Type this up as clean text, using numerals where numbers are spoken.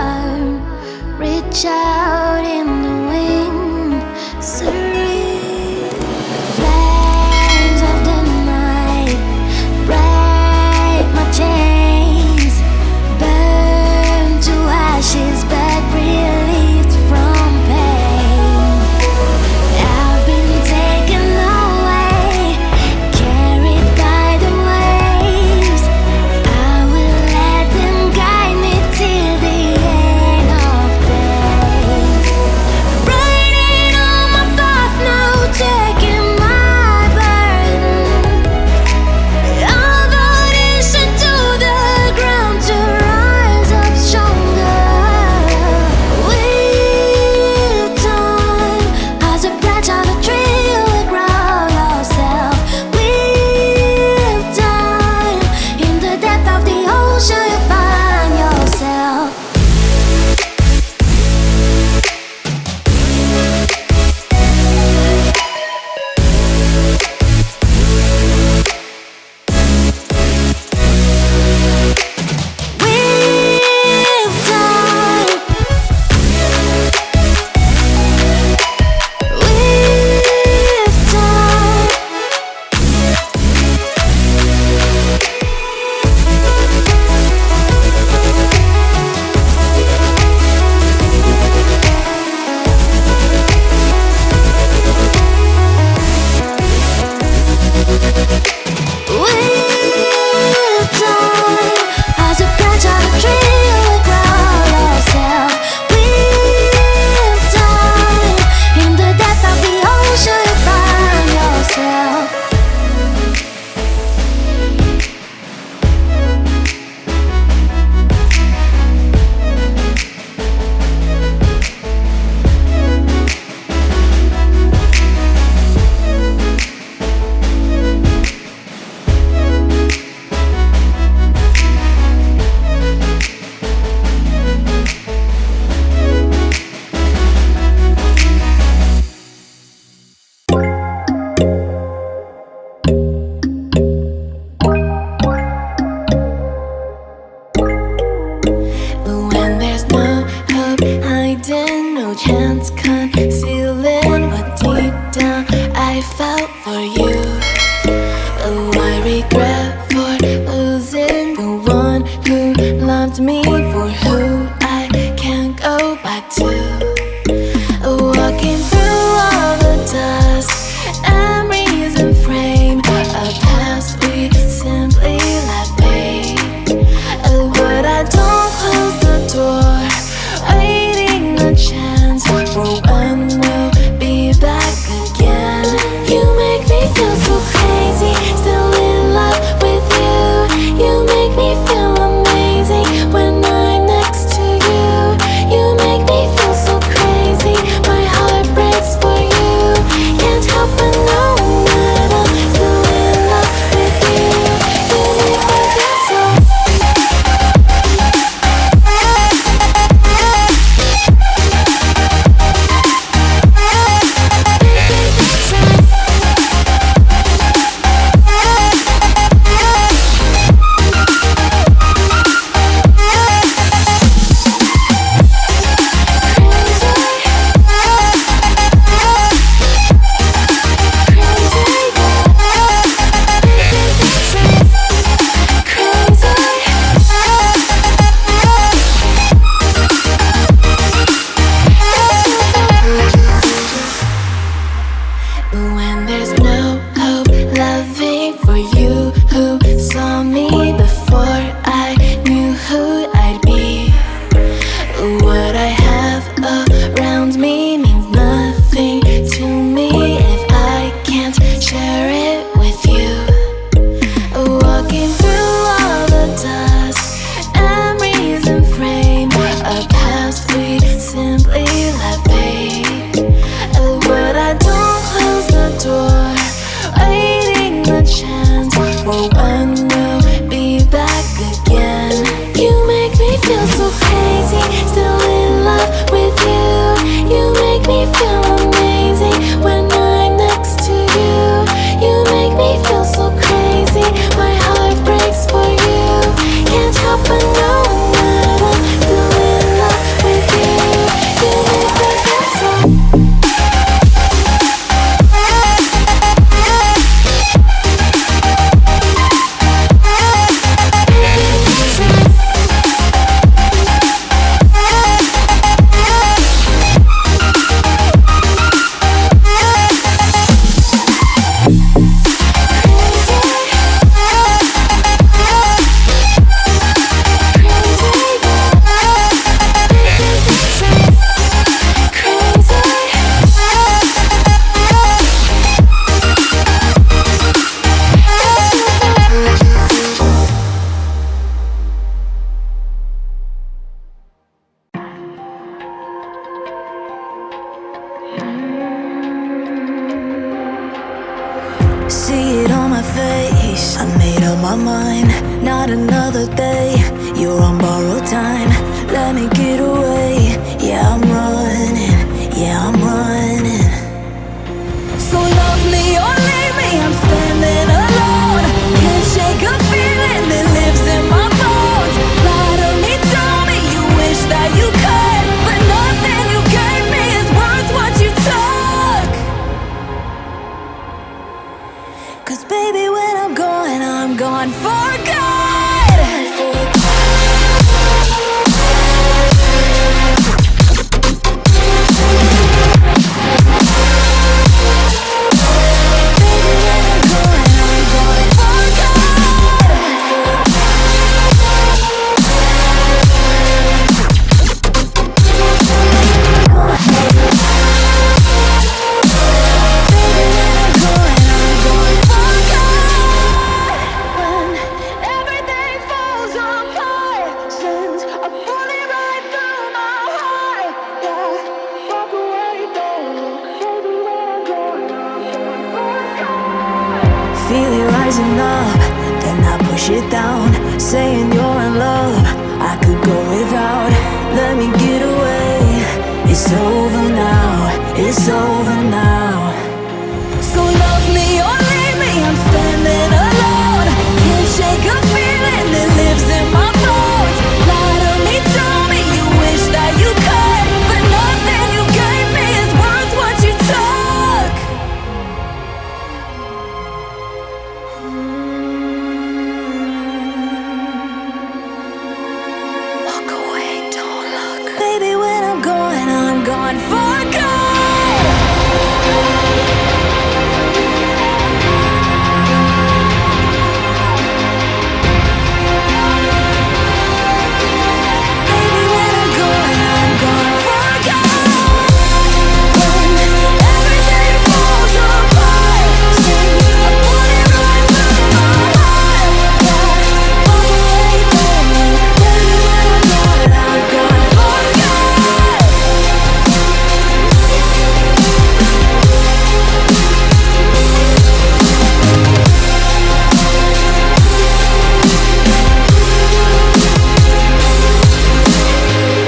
arm, reach out in the wind, serene. Flames of the night break my chains, burn to ashes but relieved from pain. I've been taken away, carried by the waves. I will let them guide me till the end of days. Riding on my path now, taking my burden. I'll audition to the ground to rise up stronger. With time, as a branch on a tree, you will grow yourself. With time, in the depth of the ocean, you find yourself. With time, with time. With time, as a branch on a tree, you will grow yourself. With time, in the depth of the ocean, you find yourself. But when there's no hope hiding, no chance concealing what deep down I felt for you. Oh, I regret for losing the one who loved me, for who I can't go back to. Walking through all the dust, memories and frame a past we simply let fade. But I don't close the door, waiting a chance for I made up my mind, not another day. You're on borrowed time, let me get away. Yeah, I'm running, yeah, I'm running. So love me or leave me, I'm standing alone. Can't shake a feeling that lives in my bones. Lie to me, tell me you wish that you could, but nothing you gave me is worth what you took. 'Cause baby, when I'm gone for good. Feel it rising up, then I push it down, saying you're in love, I could go without. Let me get away. It's over now, it's over now.